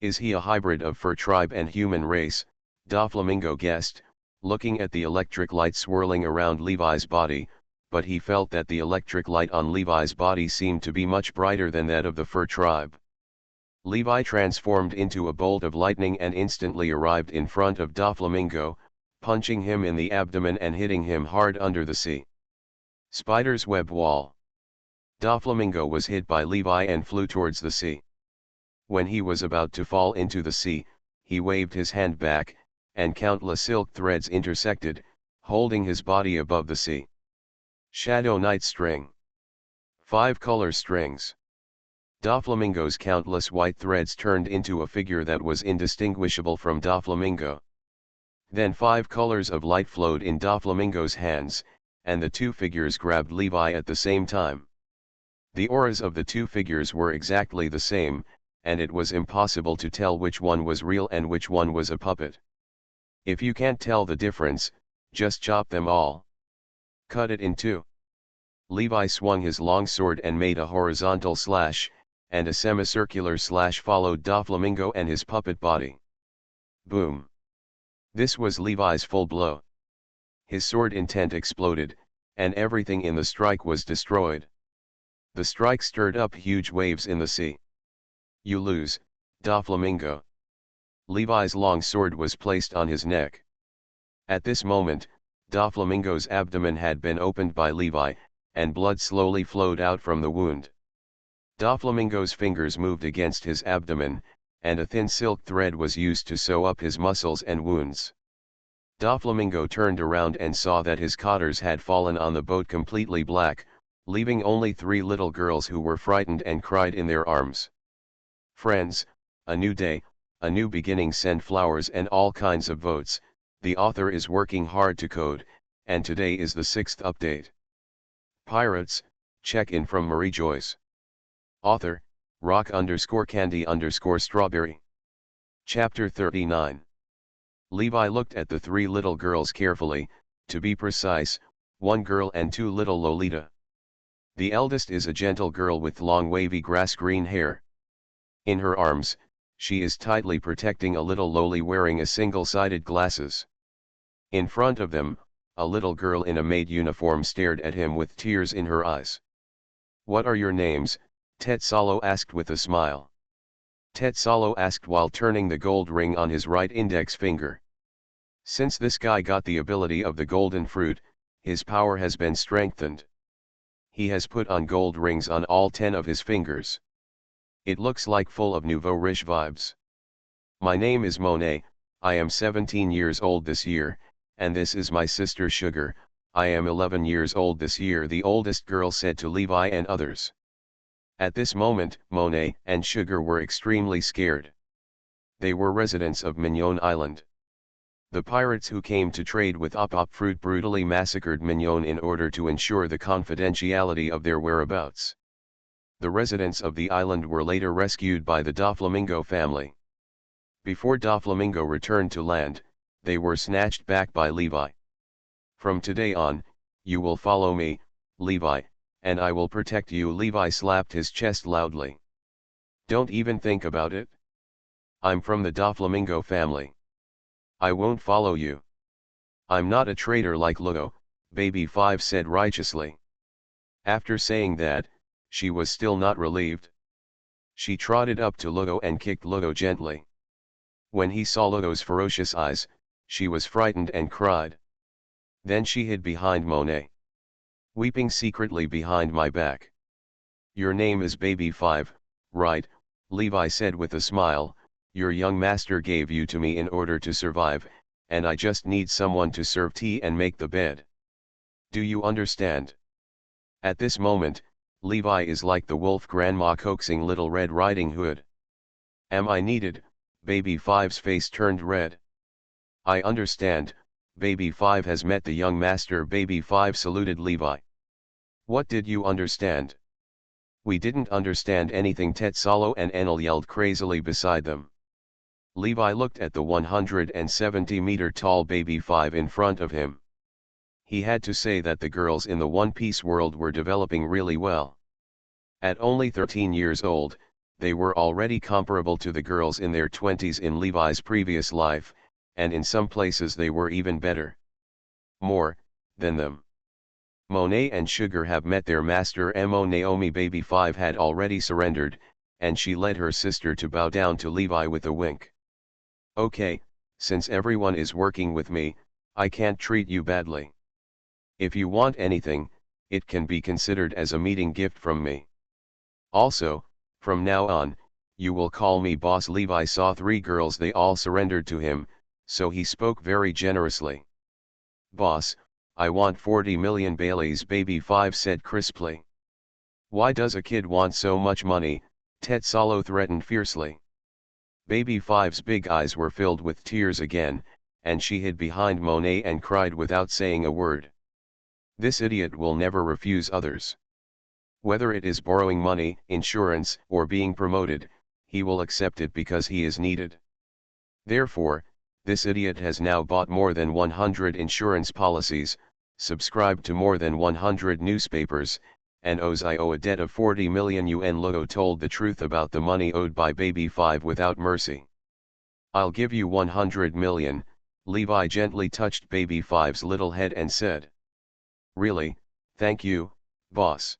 Is he a hybrid of fur tribe and human race? Doflamingo guessed, looking at the electric light swirling around Levi's body, but he felt that the electric light on Levi's body seemed to be much brighter than that of the fur tribe. Levi transformed into a bolt of lightning and instantly arrived in front of Doflamingo, punching him in the abdomen and hitting him hard under the sea. Spider's web wall. Doflamingo was hit by Levi and flew towards the sea. When he was about to fall into the sea, he waved his hand back, and countless silk threads intersected, holding his body above the sea. Shadow Night String. 5 color strings. Doflamingo's countless white threads turned into a figure that was indistinguishable from Doflamingo. Then 5 colors of light flowed in Doflamingo's hands, and the two figures grabbed Levi at the same time. The auras of the two figures were exactly the same, and it was impossible to tell which one was real and which one was a puppet. If you can't tell the difference, just chop them all. Cut it in two. Levi swung his long sword and made a horizontal slash, and a semicircular slash followed Doflamingo and his puppet body. Boom. This was Levi's full blow. His sword intent exploded, and everything in the strike was destroyed. The strike stirred up huge waves in the sea. You lose, Doflamingo. Levi's long sword was placed on his neck. At this moment, Doflamingo's abdomen had been opened by Levi, and blood slowly flowed out from the wound. Doflamingo's fingers moved against his abdomen, and a thin silk thread was used to sew up his muscles and wounds. Doflamingo turned around and saw that his cotters had fallen on the boat completely black, leaving only 3 little girls who were frightened and cried in their arms. Friends, a new day, a new beginning. Send flowers and all kinds of votes. The author is working hard to code, and today is the 6th update. Pirates, check in from Mariejois. Author, rock_candy_strawberry. Chapter 39. Levi looked at the 3 little girls carefully, to be precise, 1 girl and 2 little Lolita. The eldest is a gentle girl with long wavy grass-green hair. In her arms, she is tightly protecting a little Loli wearing a single-sided glasses. In front of them, a little girl in a maid uniform stared at him with tears in her eyes. "What are your names?" Tetsalo asked with a smile. Tetsalo asked while turning the gold ring on his right index finger. Since this guy got the ability of the golden fruit, his power has been strengthened. He has put on gold rings on all 10 of his fingers. It looks like full of nouveau riche vibes. "My name is Monet, I am 17 years old this year, and this is my sister Sugar, I am 11 years old this year," the oldest girl said to Levi and others. At this moment, Monet and Sugar were extremely scared. They were residents of Mignon Island. The pirates who came to trade with Op Fruit brutally massacred Mignon in order to ensure the confidentiality of their whereabouts. The residents of the island were later rescued by the Doflamingo family. Before Doflamingo returned to land, they were snatched back by Levi. "From today on, you will follow me, Levi, and I will protect you." Levi slapped his chest loudly. "Don't even think about it. I'm from the Doflamingo family. I won't follow you. I'm not a traitor like Lugo," Baby 5 said righteously. After saying that, she was still not relieved. She trotted up to Lugo and kicked Lugo gently. When he saw Lugo's ferocious eyes, she was frightened and cried. Then she hid behind Monet. "Weeping secretly behind my back. Your name is Baby 5, right?" Levi said with a smile. "Your young master gave you to me in order to survive, and I just need someone to serve tea and make the bed. Do you understand?" At this moment, Levi is like the wolf grandma coaxing Little Red Riding Hood. "Am I needed?" Baby 5's face turned red. "I understand, Baby 5 has met the young master." Baby 5 saluted Levi. "What did you understand?" "We didn't understand anything," Tetsalo and Enel yelled crazily beside them. Levi looked at the 170-meter-tall Baby 5 in front of him. He had to say that the girls in the One Piece world were developing really well. At only 13 years old, they were already comparable to the girls in their 20s in Levi's previous life, and in some places they were even better. More than them. Monet and Sugar have met their master Mo. Naomi. Baby 5 had already surrendered, and she led her sister to bow down to Levi with a wink. "Okay, since everyone is working with me, I can't treat you badly. If you want anything, it can be considered as a meeting gift from me. Also, from now on, you will call me boss." Levi saw 3 girls, they all surrendered to him, so he spoke very generously. "Boss, I want 40 million Baileys," Baby 5 said crisply. "Why does a kid want so much money?" Tetsalo threatened fiercely. Baby 5's big eyes were filled with tears again, and she hid behind Monet and cried without saying a word. This idiot will never refuse others. Whether it is borrowing money, insurance, or being promoted, he will accept it because he is needed. Therefore, this idiot has now bought more than 100 insurance policies, subscribed to more than 100 newspapers, and owes a debt of 40 million yuan. Luo told the truth about the money owed by Baby 5 without mercy. "I'll give you 100 million, Levi gently touched Baby 5's little head and said. "Really, thank you, boss."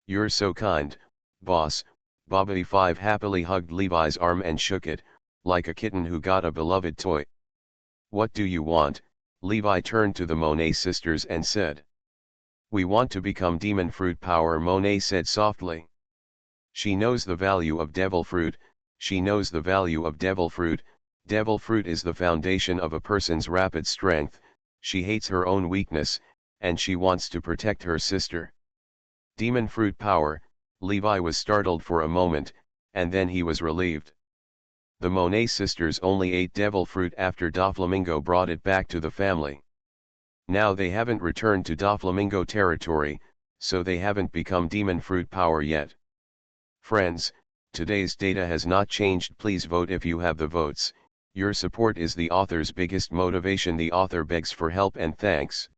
"You're so kind, boss." Baby 5 happily hugged Levi's arm and shook it, like a kitten who got a beloved toy. "What do you want?" Levi turned to the Monet sisters and said. "We want to become demon fruit power," Monet said softly. She knows the value of devil fruit, she knows the value of devil fruit. Devil fruit is the foundation of a person's rapid strength. She hates her own weakness, and she wants to protect her sister. Demon fruit power. Levi was startled for a moment, and then he was relieved. The Monet sisters only ate devil fruit after Doflamingo brought it back to the family. Now they haven't returned to Doflamingo territory, so they haven't become demon fruit power yet. Friends, today's data has not changed. Please vote if you have the votes. Your support is the author's biggest motivation. The author begs for help and thanks.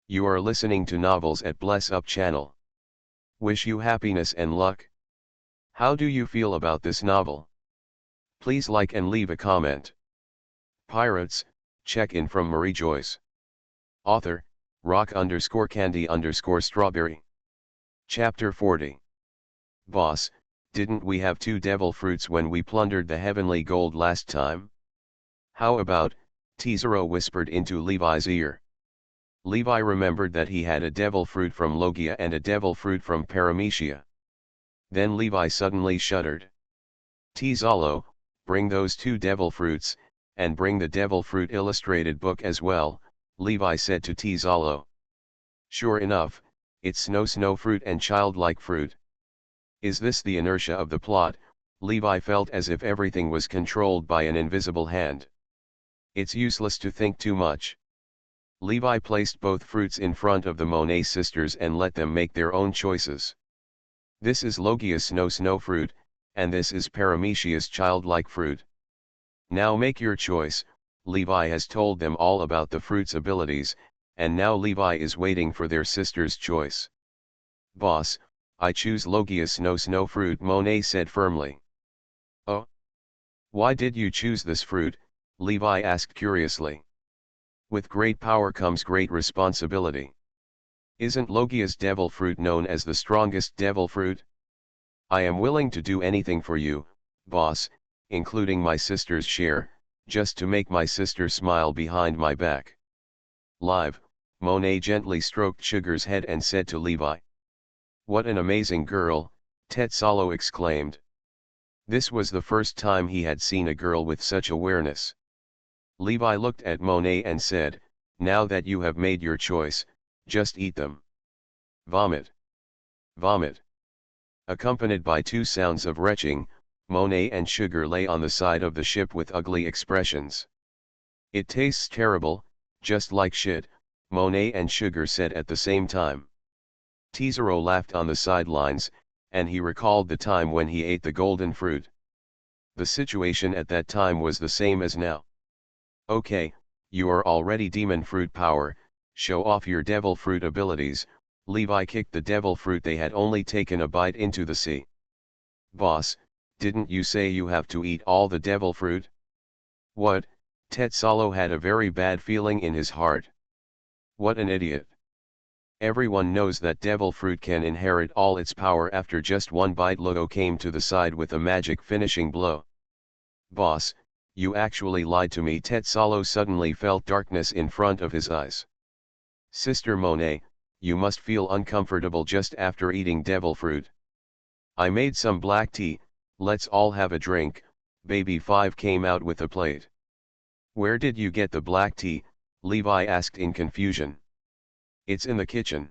You are listening to Novels at Bless Up channel. Wish you happiness and luck. How do you feel about this novel? Please like and leave a comment. Pirates, check-in from Mariejois. Author, rock_candy_strawberry. Chapter 40. Boss, didn't we have 2 devil fruits when we plundered the heavenly gold last time? How about, Tesoro whispered into Levi's ear. Levi remembered that he had a devil fruit from Logia and a devil fruit from Paramecia. Then Levi suddenly shuddered. Tesalo, bring those 2 devil fruits, and bring the devil fruit illustrated book as well, Levi said to Tesalo. Sure enough, it's snow fruit and childlike fruit. Is this the inertia of the plot? Levi felt as if everything was controlled by an invisible hand. It's useless to think too much. Levi placed both fruits in front of the Monet sisters and let them make their own choices. This is Logia's snow fruit, and this is Paramecia's childlike fruit. Now make your choice. Levi has told them all about the fruit's abilities, and now Levi is waiting for their sister's choice. Boss, I choose Logia's snow fruit, Monet said firmly. Oh? Why did you choose this fruit? Levi asked curiously. With great power comes great responsibility. Isn't Logia's devil fruit known as the strongest devil fruit? I am willing to do anything for you, boss, including my sister's share, just to make my sister smile behind my back. Live, Monet gently stroked Sugar's head and said to Levi. What an amazing girl, Tetsalo exclaimed. This was the first time he had seen a girl with such awareness. Levi looked at Monet and said, now that you have made your choice, just eat them. Vomit. Vomit. Accompanied by 2 sounds of retching, Monet and Sugar lay on the side of the ship with ugly expressions. It tastes terrible, just like shit, Monet and Sugar said at the same time. Tesoro laughed on the sidelines, and he recalled the time when he ate the golden fruit. The situation at that time was the same as now. Okay, you are already demon fruit power, show off your devil fruit abilities. Levi kicked the devil fruit they had only taken a bite into the sea. Boss, didn't you say you have to eat all the devil fruit? What? Tetsalo had a very bad feeling in his heart. What an idiot. Everyone knows that devil fruit can inherit all its power after just one bite. Luo came to the side with a magic finishing blow. Boss, you actually lied to me. Tetsalo suddenly felt darkness in front of his eyes. Sister Monet, you must feel uncomfortable just after eating devil fruit. I made some black tea, let's all have a drink. Baby 5 came out with a plate. Where did you get the black tea? Levi asked in confusion. It's in the kitchen.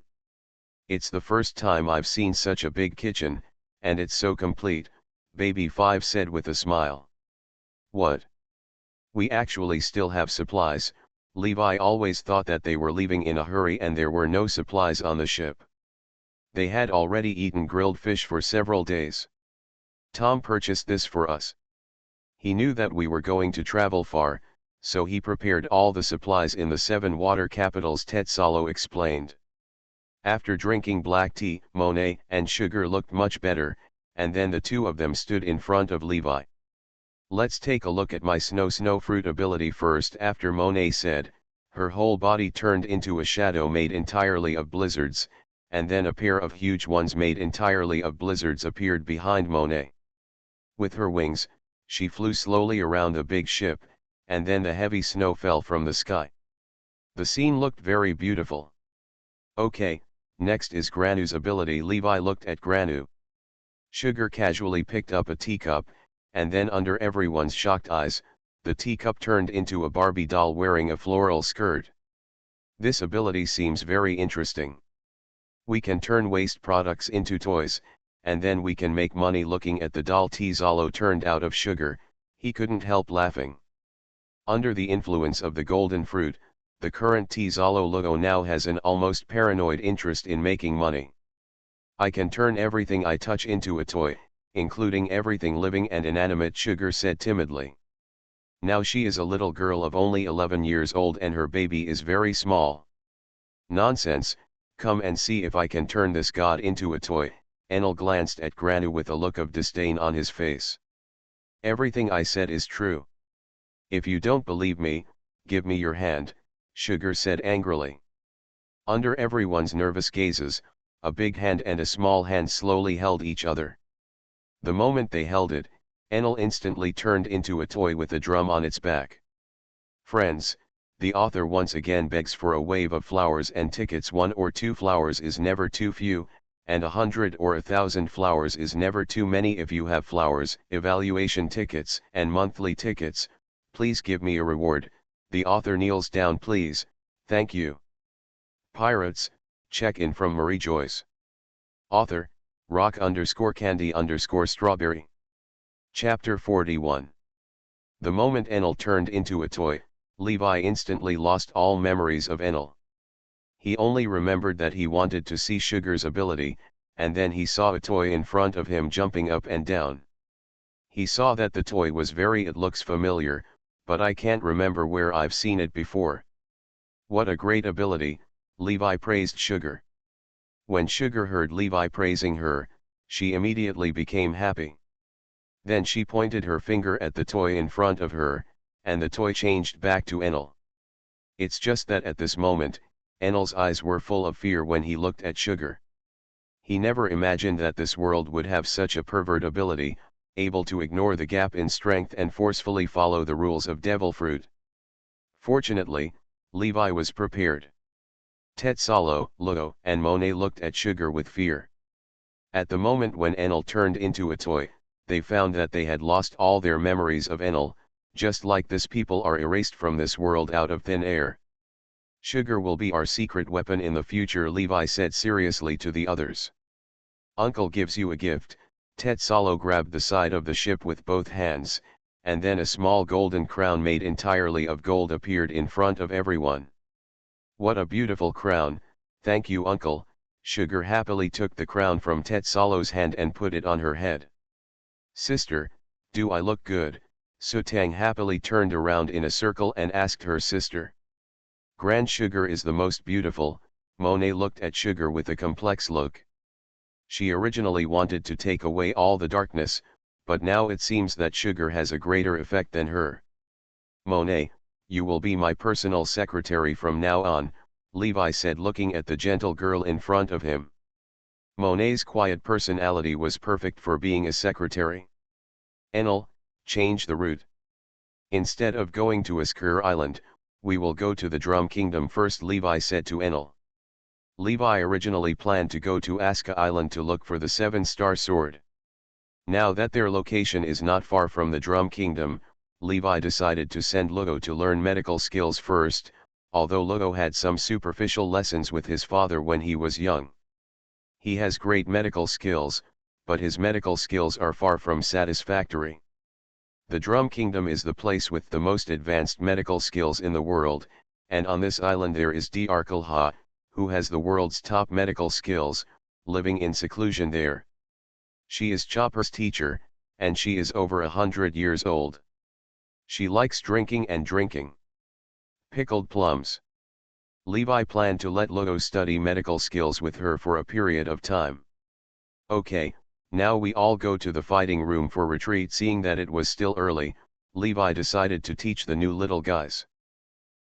It's the first time I've seen such a big kitchen, and it's so complete, Baby 5 said with a smile. What? We actually still have supplies. Levi always thought that they were leaving in a hurry and there were no supplies on the ship. They had already eaten grilled fish for several days. Tom purchased this for us. He knew that we were going to travel far, so he prepared all the supplies in the 7 water capitals, Tetsalo explained. After drinking black tea, Monet and Sugar looked much better, and then the two of them stood in front of Levi. Let's take a look at my snow fruit ability first, after Monet said. Her whole body turned into a shadow made entirely of blizzards, and then a pair of huge ones made entirely of blizzards appeared behind Monet. With her wings, she flew slowly around the big ship, and then the heavy snow fell from the sky. The scene looked very beautiful. Okay, next is Granu's ability. Levi looked at Granu. Sugar casually picked up a teacup, and then under everyone's shocked eyes, the teacup turned into a Barbie doll wearing a floral skirt. This ability seems very interesting. We can turn waste products into toys, and then we can make money. Looking at the doll Tezalo turned out of Sugar, he couldn't help laughing. Under the influence of the golden fruit, the current Tezalo logo now has an almost paranoid interest in making money. I can turn everything I touch into a toy, including everything living and inanimate, Sugar said timidly. Now she is a little girl of only 11 years old and her baby is very small. Nonsense, come and see if I can turn this god into a toy. Enel glanced at Granu with a look of disdain on his face. Everything I said is true. If you don't believe me, give me your hand, Sugar said angrily. Under everyone's nervous gazes, a big hand and a small hand slowly held each other. The moment they held it, Enel instantly turned into a toy with a drum on its back. Friends, the author once again begs for a wave of flowers and tickets. 1 or 2 flowers is never too few, and 100 or 1,000 flowers is never too many. If you have flowers, evaluation tickets, and monthly tickets, please give me a reward. The author kneels down. Please, thank you. Pirates, check-in from Mariejois. Author, rock_candy_strawberry. Chapter 41. The moment Enel turned into a toy, Levi instantly lost all memories of Enel. He only remembered that he wanted to see Sugar's ability, and then he saw a toy in front of him jumping up and down. He saw that the toy was it looks familiar, but I can't remember where I've seen it before. What a great ability, Levi praised Sugar. When Sugar heard Levi praising her, she immediately became happy. Then she pointed her finger at the toy in front of her, and the toy changed back to Enel. It's just that at this moment, Enel's eyes were full of fear when he looked at Sugar. He never imagined that this world would have such a pervert ability, able to ignore the gap in strength and forcefully follow the rules of devil fruit. Fortunately, Levi was prepared. Tetsalo, Logo, and Monet looked at Sugar with fear. At the moment when Enel turned into a toy, they found that they had lost all their memories of Enel, just like this people are erased from this world out of thin air. Sugar will be our secret weapon in the future, Levi said seriously to the others. Uncle gives you a gift. Tetsalo grabbed the side of the ship with both hands, and then a small golden crown made entirely of gold appeared in front of everyone. What a beautiful crown, thank you uncle. Sugar happily took the crown from Tetsalo's hand and put it on her head. Sister, do I look good? Sutang happily turned around in a circle and asked her sister. Grand Sugar is the most beautiful. Monet looked at Sugar with a complex look. She originally wanted to take away all the darkness, but now it seems that Sugar has a greater effect than her. Monet, you will be my personal secretary from now on, Levi said looking at the gentle girl in front of him. Monet's quiet personality was perfect for being a secretary. Enel, change the route. Instead of going to Asker Island, we will go to the Drum Kingdom first, Levi said to Enel. Levi originally planned to go to Aska Island to look for the 7-star sword. Now that their location is not far from the Drum Kingdom, Levi decided to send Lugo to learn medical skills first, although Lugo had some superficial lessons with his father when he was young. He has great medical skills, but his medical skills are far from satisfactory. The Drum Kingdom is the place with the most advanced medical skills in the world, and on this island there is D'Arkelha, who has the world's top medical skills, living in seclusion there. She is Chopper's teacher, and she is over 100 years old. She likes drinking and drinking. Pickled plums. Levi planned to let Lugo study medical skills with her for a period of time. Okay, now we all go to the fighting room for retreat. Seeing that it was still early, Levi decided to teach the new little guys.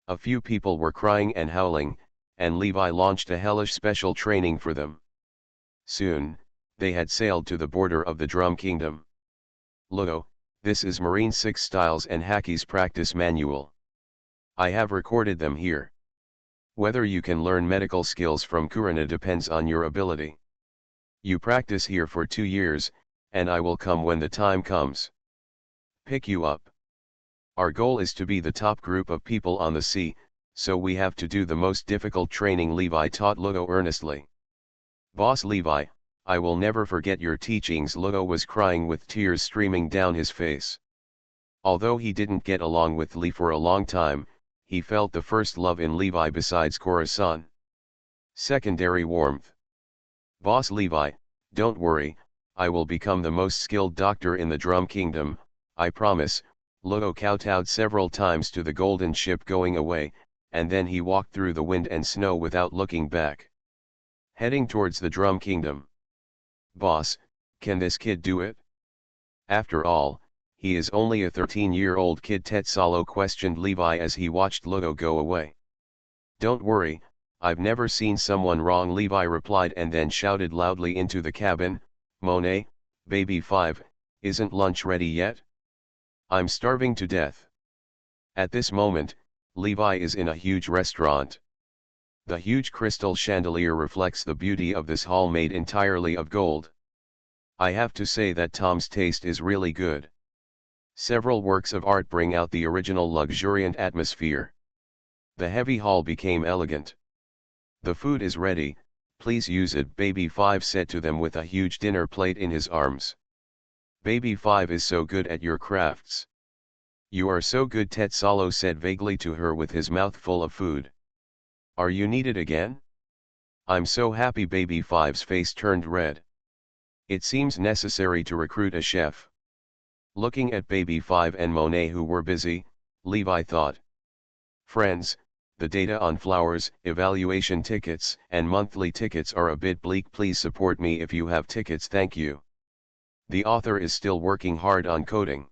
A few people were crying and howling, and Levi launched a hellish special training for them. Soon, they had sailed to the border of the Drum Kingdom. Lugo, this is Marine 6 Styles and Haki's practice manual. I have recorded them here. Whether you can learn medical skills from Kurana depends on your ability. You practice here for 2 years, and I will come when the time comes. Pick you up. Our goal is to be the top group of people on the sea, so we have to do the most difficult training. Levi taught Lugo earnestly. Boss Levi, I will never forget your teachings. Lugo was crying with tears streaming down his face. Although he didn't get along with Lee for a long time, he felt the first love in Levi besides Khorasan. Secondary warmth. Boss Levi, don't worry, I will become the most skilled doctor in the Drum Kingdom, I promise. Lugo kowtowed several times to the golden ship going away, and then he walked through the wind and snow without looking back. Heading towards the Drum Kingdom. Boss, can this kid do it? After all, he is only a 13-year-old kid. Tetsalo questioned Levi as he watched Lugo go away. Don't worry, I've never seen someone wrong, Levi replied, and then shouted loudly into the cabin, Monet, baby 5, isn't lunch ready yet? I'm starving to death. At this moment, Levi is in a huge restaurant. The huge crystal chandelier reflects the beauty of this hall made entirely of gold. I have to say that Tom's taste is really good. Several works of art bring out the original luxuriant atmosphere. The heavy hall became elegant. The food is ready, please use it, baby 5 said to them with a huge dinner plate in his arms. Baby 5 is so good at your crafts. You are so good, Tetsalo said vaguely to her with his mouth full of food. Are you needed again? I'm so happy. Baby 5's face turned red. It seems necessary to recruit a chef. Looking at Baby 5 and Monet who were busy, Levi thought. Friends, the data on flowers, evaluation tickets, and monthly tickets are a bit bleak. Please support me if you have tickets, thank you. The author is still working hard on coding.